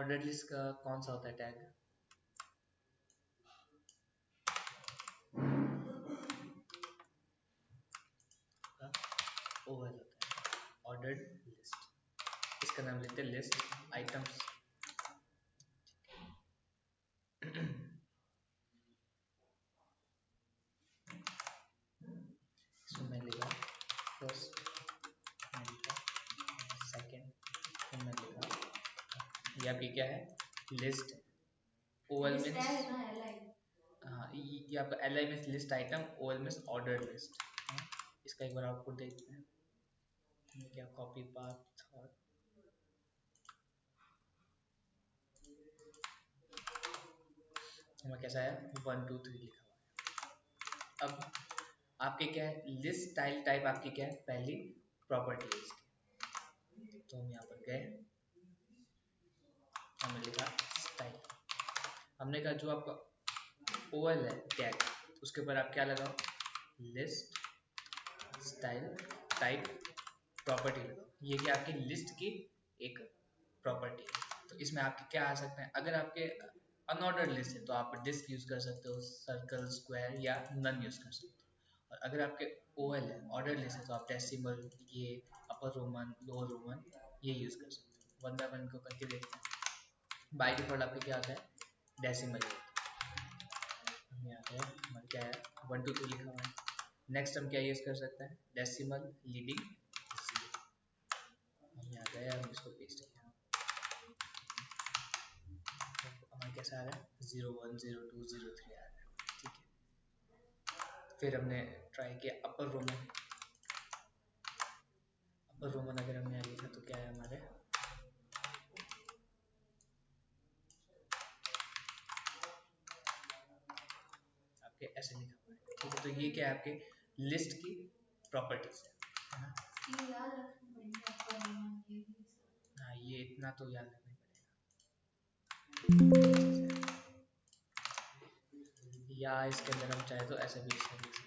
Unordered list का कौन सा होता है टैग? ओवल होता है ऑर्डर्ड लिस्ट, इसका नाम लेते हैं लिस्ट आइटम्स। इसमें मैं लिखा फर्स्ट, मैं लिखा सेकेंड, फिर मैं लिखा, ये आपकी क्या है लिस्ट। ओवल मीन्स हाँ, ये आपका L I means list item, Oval means ordered list. इसका एक बार आउटपुट देखते हैं, क्या कॉपी पाथ और हमें कैसा है 1 2 3 लिखा हुआ है। अब आपके क्या है लिस्ट स्टाइल टाइप, आपकी क्या है पहली प्रॉपर्टी है इसकी। तो हम यहाँ पर गए, हमने लिखा स्टाइल, हमने कहा जो आपका ओवल है टैग, उसके ऊपर आप क्या लगाओ लिस्ट स्टाइल टाइप प्रॉपर्टी लगाओ। ये क्या आपकी लिस्ट की एक प्रॉपर्टी है। तो इसमें आपके क्या आ सकते हैं, अगर आपके अनऑर्डर्ड लिस्ट है तो आप डिस्क यूज कर सकते हो, सर्कल, स्क्वायर या नन यूज कर सकते हो। और अगर आपके ओएल है ऑर्डर लिस्ट है तो आप डेसिमल, ये अपर रोमन, लोअर रोमन ये यूज कर सकते हो। वन बाय वन को करके देखते हैं। बाय डिफॉल्ट आपके क्या आता है डेसिमल, हम यहाँ पे हमारा क्या है 1 2 3 लिखा हुआ है। नेक्स्ट हम क्या यूज कर सकते हैं डेसिमल लीडिंग 0, हम यहाँ गए, हम इसको पेस्ट किया, हमारा कैसा आ रहा है 0 1 0 2 0 3 आ रहा है। ठीक है, फिर हमने ट्राई किया अपर रोमन, अपर रोमन अगर हमने यहाँ लिखा तो क्या है हमारे आपके ऐसे लिखा हुआ है। ठीक है, तो ये क्या है आपके लिस्ट की प्रॉपर्टीज है ना। हाँ, ये इतना तो याद रखना पड़ेगा, या इसके अंदर हम चाहे तो ऐसे भी लिख सकते हैं।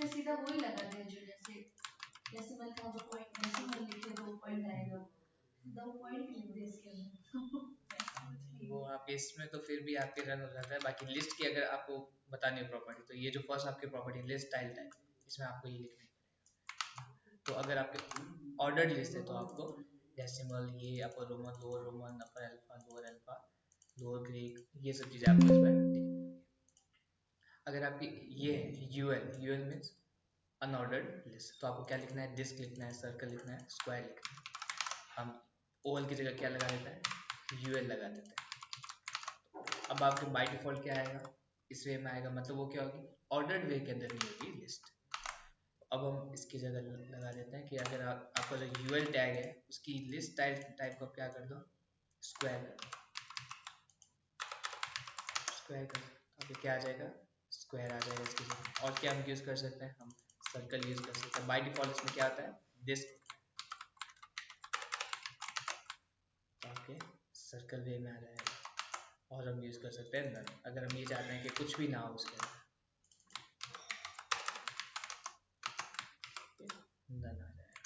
सीधा वही लगाते हैं जो जैसे डेसिमल का जो पॉइंट डेसिमल लिखे तो पॉइंट आएगा, सीधा पॉइंट लिख दे इसके अंदर। वो आप इसमें तो फिर भी आपके रन हो जाता है। बाकी लिस्ट की अगर आपको बतानी हो प्रॉपर्टी, तो ये जो फर्स्ट आपकी प्रॉपर्टी लिस्ट स्टाइल टाइप, इसमें आपको ये लिखना है। तो अगर आपके ऑर्डर्ड लिस्ट है तो आपको डेसिमल, ये अपर रोमन, लोअर रोमन, अपर अल्फा, लोअर ग्रीक, ये सब चीज़ें आपको इसमें लिखनी है। अगर आपकी ये है UL, UL means unordered list, तो आपको क्या लिखना है डिस्क लिखना है, सर्कल लिखना है, स्क्वायर लिखना है। हम ओवल की जगह क्या लगा देते हैं यूएल लगा देते हैं। अब आपके बाय डिफॉल्ट क्या आएगा इस वे में आएगा, मतलब वो क्या होगी ऑर्डर्ड वे के अंदर नहीं होगी लिस्ट। अब हम इसकी जगह लगा देते हैं कि अगर आपका जो यूएल टैग है उसकी लिस्ट टाइप को क्या कर दो स्क्वायर कर दो, स्क्वायर कर दो, तो क्या आ जाएगा स्क्वायर आ जाएगा इसकी जगह। और क्या हम यूज कर सकते हैं, हम सर्कल यूज कर सकते हैं। बाय डिफॉल्ट इसमें क्या आता है डिस्क, आपके सर्कल वे में आ जाएगा। और हम यूज कर सकते हैं नन, अगर हम ये चाहते हैं कि कुछ भी ना हो उसके अंदर, नन आ जाएगा।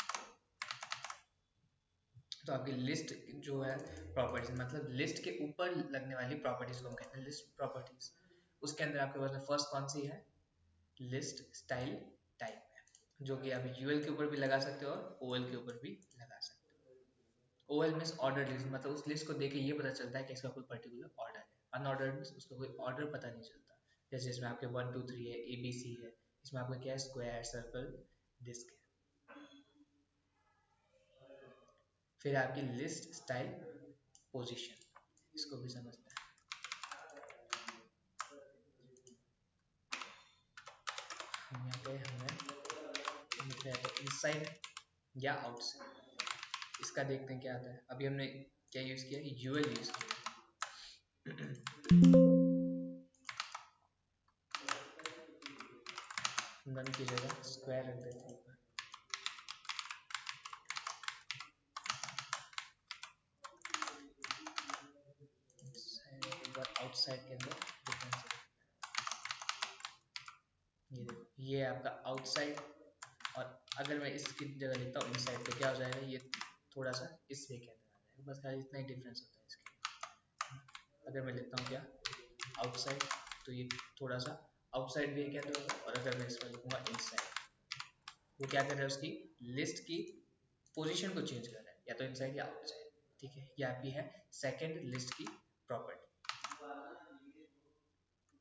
तो आपकी लिस्ट जो है प्रॉपर्टीज, मतलब लिस्ट के ऊपर लगने वाली प्रॉपर्टीज को हम कहते हैं लिस्ट प्रॉपर्टीज। उसके अंदर आपके पास फर्स्ट कौन सी है लिस्ट स्टाइल टाइप है, जो कि आप यूएल के ऊपर भी लगा सकते हो और ओएल के ऊपर भी लगा सकते हो। ओएल मीन्स ऑर्डर लिस्ट, मतलब उस लिस्ट को देखे ये पता चलता है कि इसका कोई पर्टिकुलर ऑर्डर है। अनऑर्डर्ड मीन्स उसका कोई ऑर्डर पता नहीं चलता, जैसे इसमें आपके 1 2 3 है, ABC है, इसमें आपका क्या है स्क्वायर, सर्कल, डिस्क है। फिर आपकी लिस्ट स्टाइल पोजीशन, इसको भी समझते हैं। हम यहाँ पे हमें इनसाइड या आउटसाइड, इसका देखते हैं क्या आता है। अभी हमने क्या यूज किया यूएल यूज किया, नन की जगह स्क्वायर रख देते हैं ऊपर। आउटसाइड के अंदर डिफरेंस, ये देखो ये आपका आउटसाइड और अगर मैं इसकी जगह लिखता हूँ इनसाइड तो क्या हो जाएगा, ये थोड़ा सा इस वे के अंदर आ जाएगा, बस खाली इतना ही डिफरेंस होता है इसके। अगर मैं लिखता हूँ क्या आउटसाइड तो ये थोड़ा सा आउटसाइड वे के अंदर होगा, और अगर मैं इसमें लिखूंगा इनसाइड वो क्या कर रहा है, उसकी लिस्ट की पोजीशन को चेंज कर रहा है, या तो इनसाइड या आउटसाइड। ठीक है, ये आपकी है सेकंड लिस्ट की प्रॉपर्टी।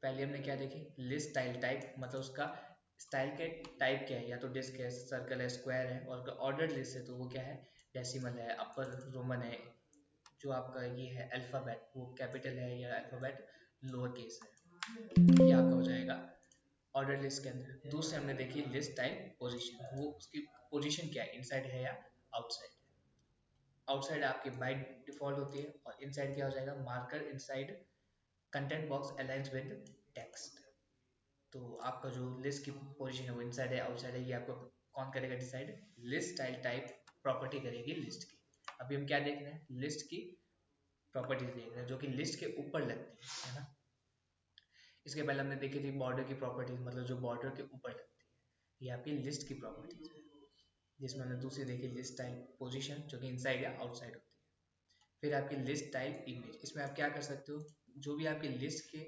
पहले हमने क्या देखी, लिस्ट स्टाइल टाइप, मतलब उसका स्टाइल के टाइप क्या है, या तो डिस्क है, सर्कल है, स्क्वायर है, और ऑर्डर लिस्ट है तो वो क्या है, डेसिमल है, अपर रोमन है, जो आपका ये है अल्फाबेट वो कैपिटल है, या अल्फाबेट लोअर केस है, ये आपका हो जाएगा ऑर्डर लिस्ट के अंदर। दूसरे हमने देखी लिस्ट टाइप पोजीशन, वो उसकी पोजीशन क्या है, इनसाइड है या आउटसाइड। आउटसाइड आपकी बाय डिफॉल्ट होती है, और इनसाइड क्या हो जाएगा, marker inside content box aligns with text. तो आपका जो लिस्ट की पोजीशन है वो इनसाइड है आउटसाइड है, ये आपको कौन करेगा decide, list style type property करेगी लिस्ट की। अभी हम क्या देख रहे हैं, लिस्ट की प्रॉपर्टीज देख रहे हैं जो कि लिस्ट के ऊपर लगती है ना। इसके पहले हमने देखी थी बॉर्डर की प्रॉपर्टीज, मतलब जो बॉर्डर के ऊपर लगती है, ये आपकी लिस्ट की प्रॉपर्टीज है। जिसमें हमने दूसरी देखी लिस्ट टाइप पोजीशन जो कि इनसाइड या आउटसाइड होती है। फिर आपकी लिस्ट टाइप इमेज, इसमें आप क्या कर सकते हो, जो भी आपके लिस्ट के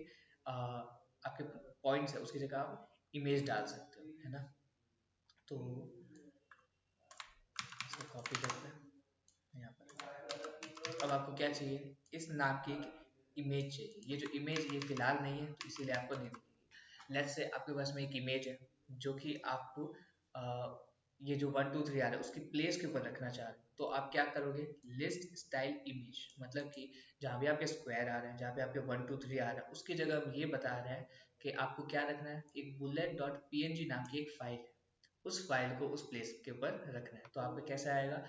आपके पॉइंट्स है उसकी जगह आप इमेज डाल सकते हो, है ना। तो इसको कॉपी करते हैं यहाँ पर। अब आपको क्या चाहिए, इस नाम की एक इमेज चाहिए, ये जो इमेज ये फिलहाल नहीं है तो इसीलिए आपको नहीं दिखेगी। लेट्स से आपके पास में एक इमेज है जो कि आपको ये जो 1 2 3 आ रहा है उसकी प्लेस के ऊपर रखना चाह रहे हो, तो आप क्या करोगे, लिस्ट स्टाइल इमेज, मतलब कि जहाँ भी आपके स्क्वायर आ रहे हैं, जहाँ पे आपके 1 2 3 आ रहा है उसकी जगह हम ये बता रहे हैं कि आपको क्या रखना है, एक बुलेट डॉट पीएनजी नाम की एक फाइल है, उस फाइल को उस प्लेस के ऊपर रखना है। तो आपको कैसा आएगा,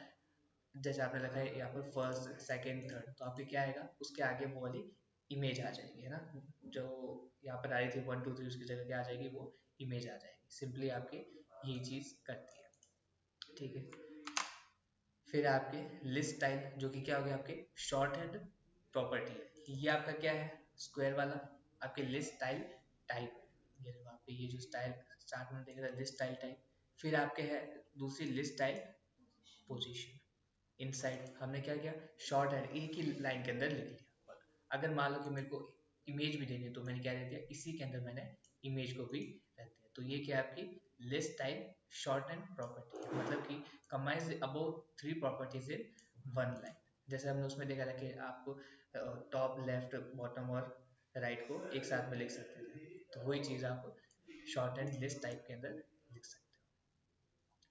जैसे आपने रखा है यहाँ पर फर्स्ट सेकंड थर्ड, तो आपके क्या आएगा, उसके आगे वो वाली इमेज आ जाएगी, है ना। जो यहाँ पर आ रही थी 1 2 3 उसकी जगह क्या आ जाएगी, वो इमेज आ जाएगी। सिंपली आपके यही चीज करती है, ठीक है। फिर आपके लिस्ट टाइप जो कि क्या हो गया, आपके शॉर्ट हैंड प्रॉपर्टी है, ये आपका क्या है, स्क्वायर वाला आपके लिस्ट स्टाइल टाइप है। ये जो आपके ये जो स्टाइल स्टार्ट में देख रहे हैं लिस्ट स्टाइल टाइप। फिर आपके है दूसरी लिस्ट टाइप पोजीशन, इनसाइड हमने क्या किया, शॉर्ट हैंड एक ही लाइन के अंदर लिख लिया। और अगर मान लो कि मेरे को इमेज भी देनी है तो मैंने क्या दे दिया, इसी के अंदर मैंने इमेज को भी रख दिया। तो ये क्या है आपकी list type short hand property, मतलब कि combines above 3 properties in one line। जैसे हमने उसमें देखा था कि आपको टॉप लेफ्ट बॉटम और राइट को एक साथ में लिख सकते थे, तो वही चीज़ आप शॉर्ट एंड लिस्ट टाइप के अंदर लिख सकते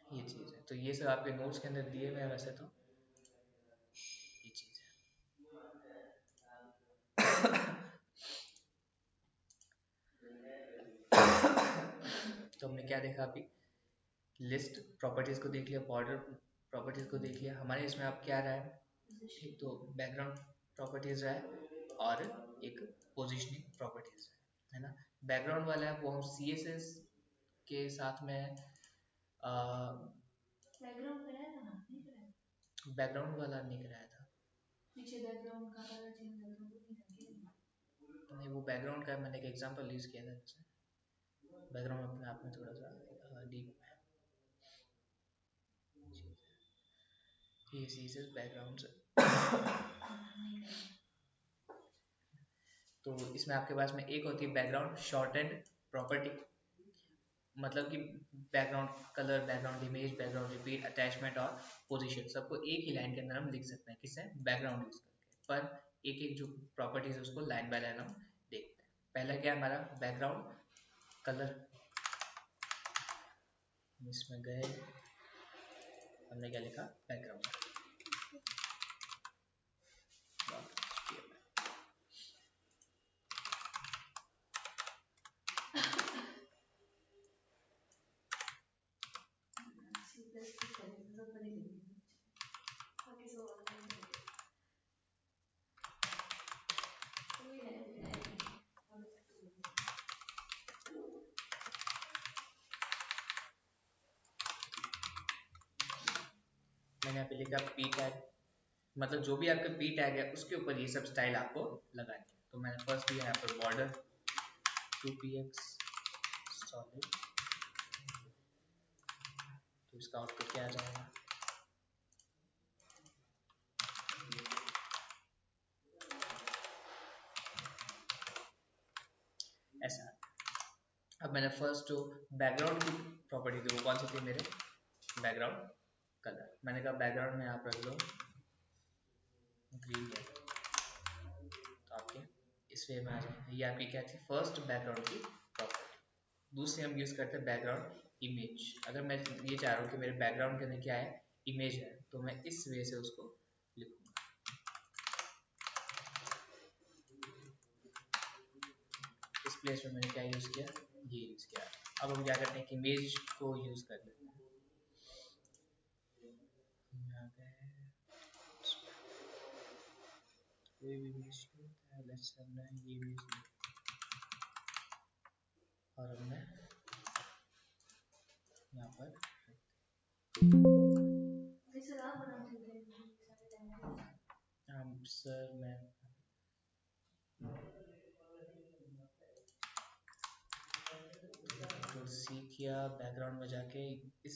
हो, ये चीज़ है। तो ये सब आपके नोट्स के अंदर दिए हुए हैं वैसे तो, ये चीज़ है। तो हमने क्या देखा अभी, लिस्ट प्रॉपर्टीज को देख लिया, बॉर्डर प्रॉपर्टीज को देख लिया। हमारे इसमें अब क्या रहा है, एक तो बैकग्राउंड प्रॉपर्टीज रहा है और एक पोजिशनिंग प्रॉपर्टीज है ना। बैकग्राउंड वाला है वो हम CSS के साथ में बैकग्राउंड कराया था ना, नहीं कराया, बैकग्राउंड वाला नहीं कराया था, पीछे बैकग्राउंड का कलर चेंज करके वो नहीं था, नहीं वो बैकग्राउंड का मैंने एक एग्जांपल यूज किया था जैसे बैकग्राउंड अपने आप में थोड़ा सा डीप ये CSS बैकग्राउंड तो इसमें आपके पास में एक होती है बैकग्राउंड शॉर्ट एंड प्रॉपर्टी, मतलब कि background colour, background image, background repeat, attachment और पोजीशन सबको एक ही लाइन के अंदर हम लिख सकते हैं, किससे, बैकग्राउंड यूज करके। पर एक एक जो प्रॉपर्टीज है उसको लाइन बाय लाइन हम देखते हैं। पहला क्या है हमारा बैकग्राउंड कलर, इसमें गए हमने क्या लिखा, बैकग्राउंड। मैंने यहाँ पे लिखा पी टैग, मतलब जो भी आपका पी टैग है उसके ऊपर ये सब स्टाइल आपको लगानी है। तो मैंने फर्स्ट दिया यहाँ पर बॉर्डर 2px सॉलिड, इसका आउटपुट क्या आ जाएगा, ऐसा। अब मैंने फर्स्ट जो बैकग्राउंड की प्रॉपर्टी थी वो कौन सी थी मेरे, बैकग्राउंड कलर। मैंने कहा बैकग्राउंड में आप रख लो ग्रीन कलर, तो आपके इस वे में आ जाएगा। ये आपकी क्या थी, फर्स्ट बैकग्राउंड की प्रॉपर्टी। दूसरी हम यूज़ करते हैं बैकग्राउंड इमेज। अगर मैं ये चाह रहा हूँ कि मेरे बैकग्राउंड के अंदर क्या है, इमेज है, तो मैं इस वे से उसको लिखूंगा। इस प्लेस में मैंने क्या यूज़ किया, ये यूज़ किया। अब हम क्या करते हैं कि इमेज को यूज़ कर लेते हैं। कोई भी इमेज है, लेट्स से हमने ये इमेज ली और हमने यहाँ पर सर मैं तो सी किया, बैकग्राउंड में जाके इस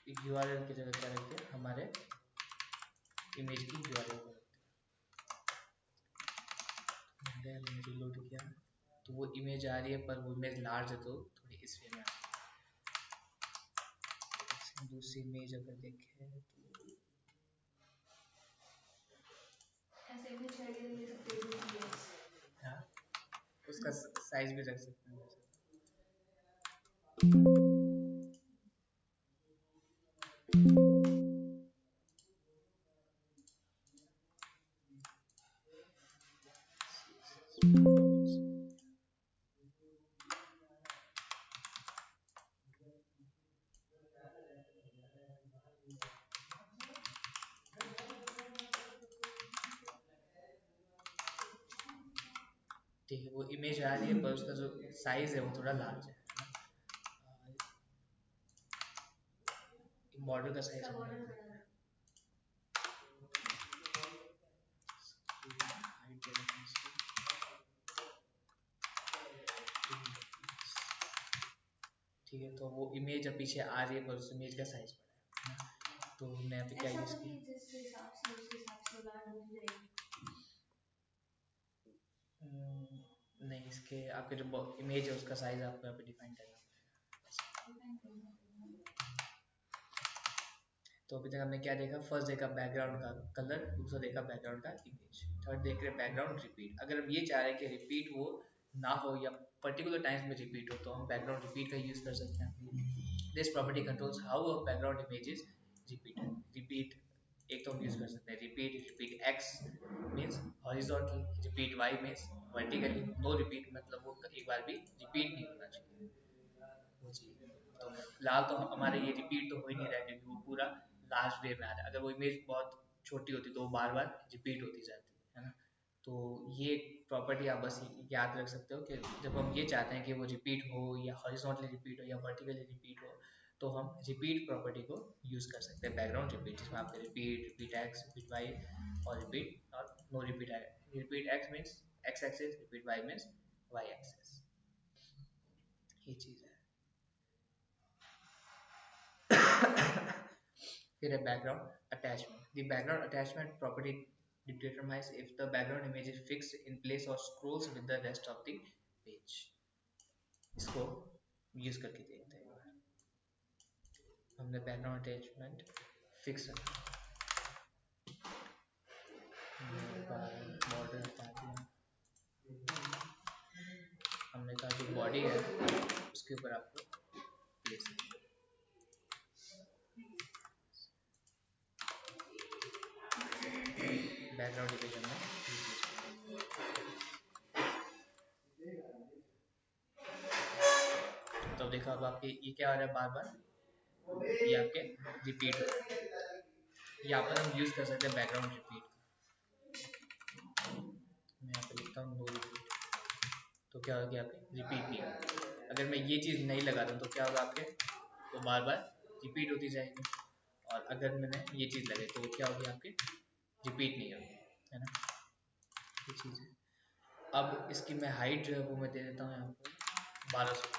URL की जगह क्या रखते हैं, हमारे इमेज की URL को रखते हैं। मैंने रिलोड किया तो वो इमेज आ रही है, पर वो इमेज लार्ज है तो थोड़ी इस वे में आ रही है। दूसरी इमेज अगर देखें तो ऐसे इमेज ले सकते हैं, हाँ उसका साइज भी रख सकते हैं वैसे। ठीक है, वो इमेज आ रही है पर उसका जो साइज है वो थोड़ा लार्ज है। बॉर्डर का साइज ठीक है, तो वो इमेज अब पीछे आ रही है पर उस इमेज का साइज बड़ा है, तो हमने यहाँ पे क्या यूज किया, नहीं इसके आपके जो इमेज है उसका साइज आपको यहाँ पे डिफाइन करना पड़ेगा। तो अभी तक हमने क्या देखा, फर्स्ट देखा बैकग्राउंड का कलर, दूसरा देखा बैकग्राउंड का इमेज, थर्ड देख रहे बैकग्राउंड रिपीट। अगर हम ये चाह रहे हैं कि रिपीट वो ना हो या पर्टिकुलर टाइम्स में रिपीट हो तो हम बैकग्राउंड रिपीट का यूज कर सकते हैं। This property controls how a background image is repeated. Repeat एक तो हम यूज कर सकते हैं repeat, repeat x means horizontal, repeat y means vertically. No repeat मतलब वो एक बार भी रिपीट नहीं होना चाहिए वो चीज़। तो फिलहाल तो हमारे ये रिपीट तो हो ही नहीं रहा है क्योंकि वो पूरा लास्ट वे में आ रहा है। अगर वो इमेज बहुत छोटी होती तो वो बार बार रिपीट होती जाती है ना। तो ये प्रॉपर्टी आप बस याद रख सकते हो कि जब हम ये चाहते हैं कि वो रिपीट हो या हॉरिजॉन्टली रिपीट हो या वर्टिकली रिपीट हो तो हम रिपीट प्रॉपर्टी को यूज कर सकते हैं, बैकग्राउंड रिपीट, जिसमें आपके repeat, repeat x, repeat y और रिपीट और नो रिपीट है। Repeat x means x axis, repeat y means y axis. ये चीज़ है। फिर है background attachment. The background attachment property determines if the background image is fixed in place or scrolls with the rest of the page. इसको use करके देखते हैं। हमने बैकग्राउंड अटैचमेंट फिक्स रखा, बॉर्डर हटा दिया, हमने कहा जो बॉडी है उसके ऊपर आपको प्लेस बैकग्राउंड इमेज हमने तो देखा अब आपके ये क्या आ रहा है बार बार, ये आपके रिपीट हो रहा है। यहाँ पर हम यूज कर सकते हैं बैकग्राउंड रिपीट। मैं यहाँ पे लिखता हूँ नो रिपीट, तो क्या होगा आपके रिपीट नहीं होगा। अगर मैं ये चीज़ नहीं लगा दूँ तो क्या होगा आपके, तो बार बार रिपीट होती जाएगी। और अगर मैंने ये चीज़ लगाई तो क्या होगी आपकी, रिपीट नहीं होगी, है ना। ये चीज़ है। अब इसकी मैं हाइट जो है वो मैं दे देता हूँ यहाँ पर 1200।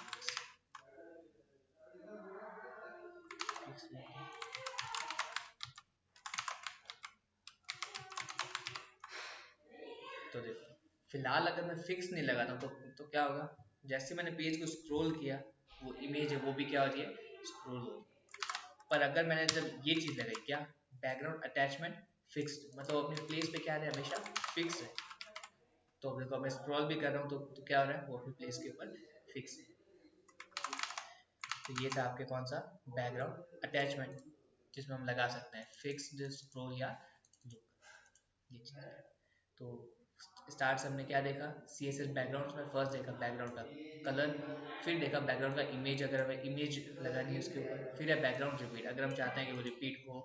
तो देखो फिलहाल अगर मैं फिक्स नहीं लगाता तो क्या होगा, जैसे मैंने पेज को स्क्रॉल किया वो इमेज है वो भी क्या हो रही है, स्क्रॉल हो रही है। पर अगर मैंने जब ये चीज़ लगाई क्या, बैकग्राउंड अटैचमेंट फिक्स्ड, मतलब अपने प्लेस पे क्या है, हमेशा फिक्स है। तो देखो मैं स्क्रॉल भी कर रहा हूँ तो क्या हो रहा है, वो अपने प्लेस के ऊपर फिक्स है। तो ये था आपके कौन सा, बैकग्राउंड अटैचमेंट, जिसमें हम लगा सकते हैं फिक्स्ड, स्क्रॉल या लुक, ये चीज़। तो स्टार्ट से हमने क्या देखा, CSS बैकग्राउंड में फर्स्ट देखा बैकग्राउंड का कलर, फिर देखा बैकग्राउंड का इमेज, अगर हमें इमेज लगानी है उसके ऊपर, फिर है बैकग्राउंड रिपीट, अगर हम चाहते हैं कि वो रिपीट हो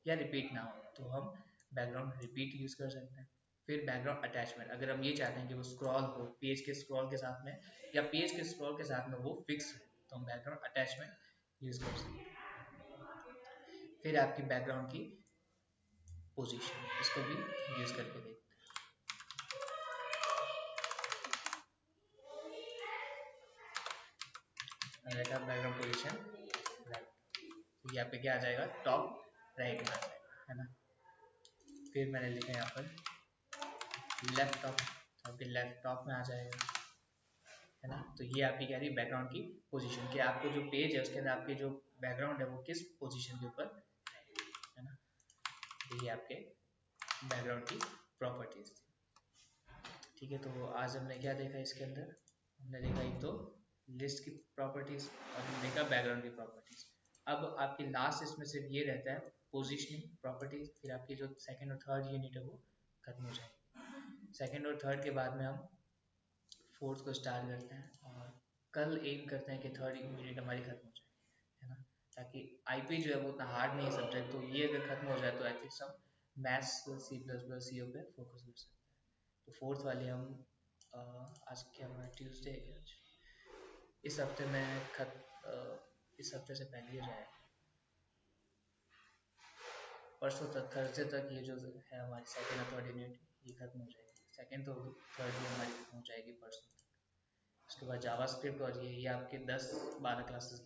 या रिपीट ना हो तो हम बैकग्राउंड रिपीट यूज़ कर सकते हैं। फिर बैकग्राउंड अटैचमेंट, अगर हम ये चाहते हैं कि वो स्क्रॉल हो पेज के स्क्रॉल के साथ में या पेज के स्क्रॉल के साथ में वो फिक्स हो तो हम बैकग्राउंड अटैचमेंट यूज़ कर सकते हैं। फिर आपकी बैकग्राउंड की पोजीशन, इसको भी यूज़ करके देखते हैं। रहेगा बैकग्राउंड पोजीशन राइट, तो यहाँ पे क्या आ जाएगा, टॉप राइट में आ जाएगा, है ना। फिर मैंने लिखा यहाँ पर लेफ्ट टॉप, तो आपके लेफ्ट टॉप में आ जाएगा, है ना। तो ये आपकी क्या रही, बैकग्राउंड की पोजीशन, कि आपको जो पेज है उसके अंदर आपके जो बैकग्राउंड है वो किस पोजीशन के ऊपर है ना। तो ये आपके बैकग्राउंड की प्रॉपर्टीज थी। ठीक है, तो आज हमने क्या देखा इसके अंदर, हमने देखा एक तो लिस्ट की प्रॉपर्टीज और हमने देखा बैकग्राउंड की प्रॉपर्टीज। अब आपकी लास्ट इसमें सिर्फ ये रहता है पोजीशनिंग प्रॉपर्टीज, फिर आपकी जो सेकंड और थर्ड यूनिट है वो खत्म हो जाएगी। सेकंड और थर्ड के बाद में हम फोर्थ को स्टार्ट करते हैं और कल एम करते हैं कि थर्ड यूनिट हमारी खत्म हो जाए, है ना। ताकि आईपी जो है वो उतना हार्ड नहीं है सब्जेक्ट, तो ये अगर खत्म हो जाए तो एटलीस्ट हम मैथ्स C++, CO पे फोकस कर सकते हैं। तो फोर्थ वाली हम आज क्या हुआ, ट्यूसडे, इस हफ्ते में इस हफ्ते से पहले ही जाए, परसों तक थर्सडे तक ये जो है हमारी सेकेंड और थर्ड यूनिट ये खत्म हो जाएगी। सेकेंड तो थर्ड भी हमारी खत्म हो जाएगी परसों तक। उसके बाद जावा स्क्रिप्ट और ये आपके 10-12 क्लासेस